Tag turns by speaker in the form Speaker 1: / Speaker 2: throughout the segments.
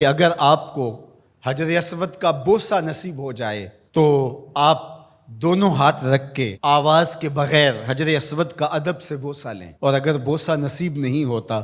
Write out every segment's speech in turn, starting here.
Speaker 1: کہ اگر آپ کو حجر اسود کا بوسہ نصیب ہو جائے تو آپ دونوں ہاتھ رکھ کے آواز کے بغیر حجر اسود کا ادب سے بوسہ لیں، اور اگر بوسہ نصیب نہیں ہوتا،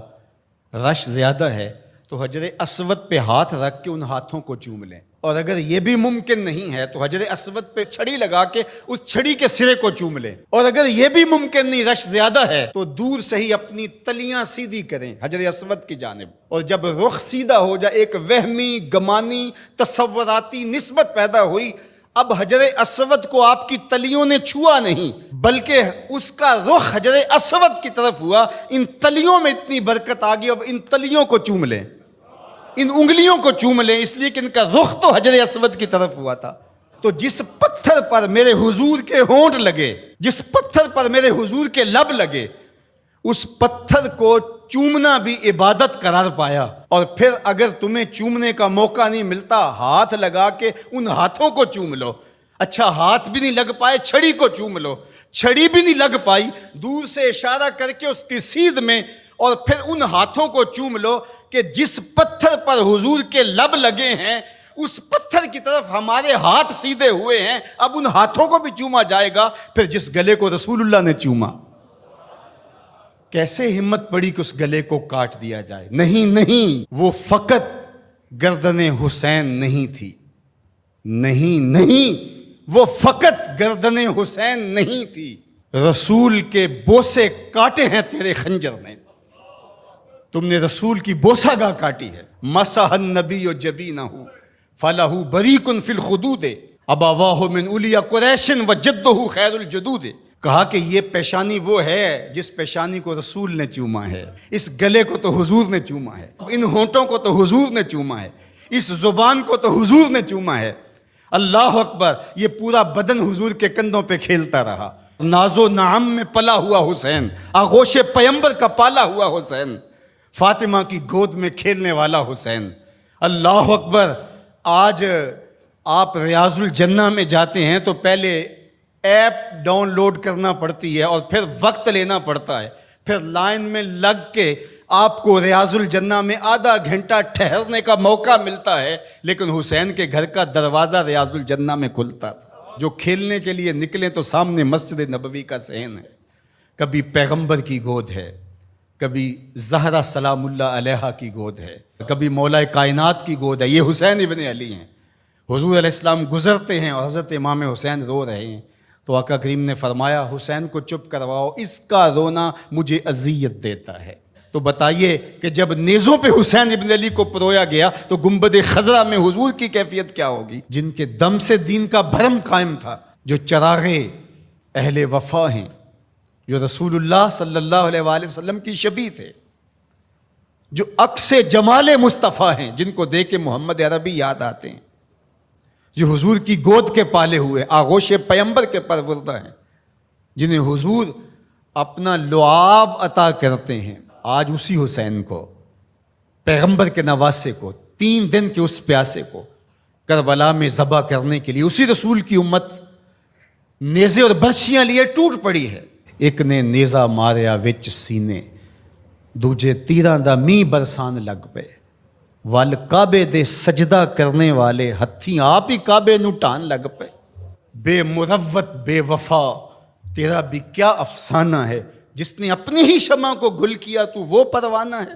Speaker 1: رش زیادہ ہے، تو حجر اسود پہ ہاتھ رکھ کے ان ہاتھوں کو چوم لیں، اور اگر یہ بھی ممکن نہیں ہے تو حجر اسود پہ چھڑی لگا کے اس چھڑی کے سرے کو چوم لیں، اور اگر یہ بھی ممکن نہیں، رش زیادہ ہے، تو دور سے ہی اپنی تلیاں سیدھی کریں حجر اسود کی جانب، اور جب رخ سیدھا ہو جائے، ایک وہمی گمانی تصوراتی نسبت پیدا ہوئی، اب حجر اسود کو آپ کی تلیوں نے چھوا نہیں بلکہ اس کا رخ حجر اسود کی طرف ہوا، ان تلیوں میں اتنی برکت آ گئی، اب ان تلیوں کو چوم لیں، ان انگلیوں کو چوم لیں، اس لیے کہ ان کا رخ تو حجر اسود کی طرف ہوا تھا۔ تو جس پتھر پر میرے حضور کے ہونٹ لگے، جس پتھر پر میرے حضور کے لب لگے، اس پتھر کو چومنا بھی عبادت قرار پایا، اور پھر اگر تمہیں چومنے کا موقع نہیں ملتا، ہاتھ لگا کے ان ہاتھوں کو چوم لو۔ اچھا ہاتھ بھی نہیں لگ پائے، چھڑی کو چوم لو، چھڑی بھی نہیں لگ پائی، دور سے اشارہ کر کے اس کی سیدھ میں، اور پھر ان ہاتھوں کو چوم لو کہ جس پتھر پر حضور کے لب لگے ہیں اس پتھر کی طرف ہمارے ہاتھ سیدھے ہوئے ہیں، اب ان ہاتھوں کو بھی چوما جائے گا، پھر جس گلے کو رسول اللہ نے چوما۔ کیسے ہمت پڑی کہ اس گلے کو کاٹ دیا جائے؟ نہیں، وہ فقط گردن حسین نہیں تھی، نہیں، وہ فقط گردن حسین نہیں تھی، رسول کے بوسے کاٹے ہیں تیرے خنجر نے، تم نے رسول کی بوسہ گاہ کاٹی ہے۔ مسح النبی جبینہ فلہ بریق فی الخدود ابواہ من اولیا قریش وجدہ خیر الجدود۔ کہا کہ یہ پیشانی وہ ہے جس پیشانی کو رسول نے چوما ہے، اس گلے کو تو حضور نے چوما ہے، ان ہونٹوں کو تو حضور نے چوما ہے، اس زبان کو تو حضور نے چوما ہے۔ اللہ اکبر! یہ پورا بدن حضور کے کندھوں پہ کھیلتا رہا۔ ناز و نعم میں پلا ہوا حسین، آغوش پیمبر کا پالا ہوا حسین، فاطمہ کی گود میں کھیلنے والا حسین۔ اللہ اکبر! آج آپ ریاض الجنہ میں جاتے ہیں تو پہلے ایپ ڈاؤن لوڈ کرنا پڑتی ہے، اور پھر وقت لینا پڑتا ہے، پھر لائن میں لگ کے آپ کو ریاض الجنہ میں آدھا گھنٹہ ٹھہرنے کا موقع ملتا ہے، لیکن حسین کے گھر کا دروازہ ریاض الجنہ میں کھلتا تھا۔ جو کھیلنے کے لیے نکلیں تو سامنے مسجد نبوی کا صحن ہے، کبھی پیغمبر کی گود ہے، کبھی زہرا سلام اللہ علیہا کی گود ہے، کبھی مولا کائنات کی گود ہے، یہ حسین ابن علی ہیں۔ حضور علیہ السلام گزرتے ہیں اور حضرت امام حسین رو رہے ہیں، تو آقا کریم نے فرمایا حسین کو چپ کرواؤ، اس کا رونا مجھے اذیت دیتا ہے۔ تو بتائیے کہ جب نیزوں پہ حسین ابن علی کو پرویا گیا تو گنبد خضرا میں حضور کی کیفیت کیا ہوگی؟ جن کے دم سے دین کا بھرم قائم تھا، جو چراغے اہل وفا ہیں، جو رسول اللہ صلی اللہ علیہ وآلہ وسلم کی شبیہ تھے، جو عکس جمال مصطفیٰ ہیں، جن کو دیکھ کے محمد عربی یاد آتے ہیں، جو حضور کی گود کے پالے ہوئے، آغوش پیمبر کے پروردہ ہیں، جنہیں حضور اپنا لعاب عطا کرتے ہیں۔ آج اسی حسین کو، پیغمبر کے نواسے کو، 3 دن کے اس پیاسے کو کربلا میں ذبح کرنے کے لیے اسی رسول کی امت نیزے اور برچیاں لیے ٹوٹ پڑی ہے۔ ایک نے نیزہ ماریا وچ سینے، دوجے تیراں دا می برسان لگ پے، ول کعبے دے سجدہ کرنے والے ہتھی آپ ہی کعبے نو ٹان لگ پے۔ بے مروت بے وفا تیرا بھی کیا افسانہ ہے، جس نے اپنی ہی شمع کو گل کیا تو وہ پروانہ ہے۔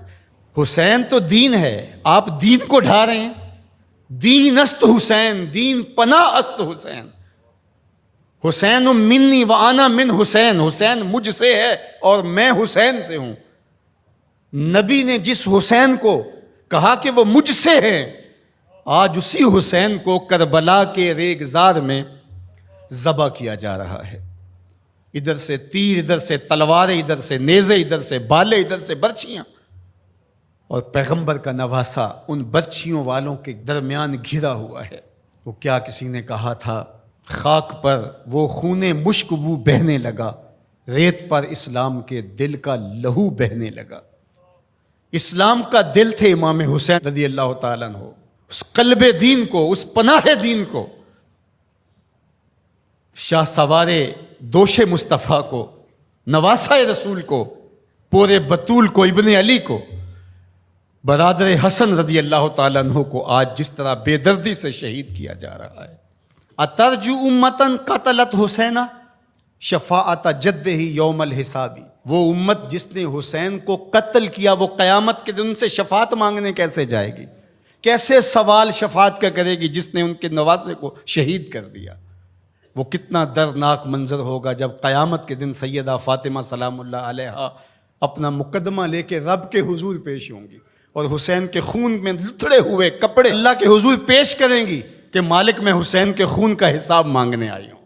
Speaker 1: حسین تو دین ہے، آپ دین کو ڈھا رہے ہیں۔ دین است حسین، دین پناہ است حسین، حسین منی و انا من حسین، حسین مجھ سے ہے اور میں حسین سے ہوں۔ نبی نے جس حسین کو کہا کہ وہ مجھ سے ہے، آج اسی حسین کو کربلا کے ریگزار میں ذبح کیا جا رہا ہے۔ ادھر سے تیر، ادھر سے تلواریں، ادھر سے نیزے، ادھر سے بالے، ادھر سے برچیاں، اور پیغمبر کا نواسا ان برچیوں والوں کے درمیان گھرا ہوا ہے۔ وہ کیا کسی نے کہا تھا، خاک پر وہ خون مشک بو بہنے لگا، ریت پر اسلام کے دل کا لہو بہنے لگا۔ اسلام کا دل تھے امام حسین رضی اللہ تعالیٰ عنہ، اس قلب دین کو، اس پناہ دین کو، شاہ سوار دوش مصطفیٰ کو، نواسہ رسول کو، پورے بطول کو، ابن علی کو، برادر حسن رضی اللہ تعالیٰ عنہ کو آج جس طرح بے دردی سے شہید کیا جا رہا ہے. اترجو امتن قتلت حسینہ شفاعت جد ہی یوم الحسابی. وہ امت جس نے حسین کو قتل کیا وہ قیامت کے دن سے شفاعت مانگنے کیسے جائے گی؟ کیسے سوال شفاعت کا کرے گی جس نے ان کے نواسے کو شہید کر دیا؟ وہ کتنا دردناک منظر ہوگا جب قیامت کے دن سیدہ فاطمہ سلام اللہ علیہا اپنا مقدمہ لے کے رب کے حضور پیش ہوں گی اور حسین کے خون میں لتڑے ہوئے کپڑے اللہ کے حضور پیش کریں گی کہ مالک میں حسین کے خون کا حساب مانگنے آئی ہوں.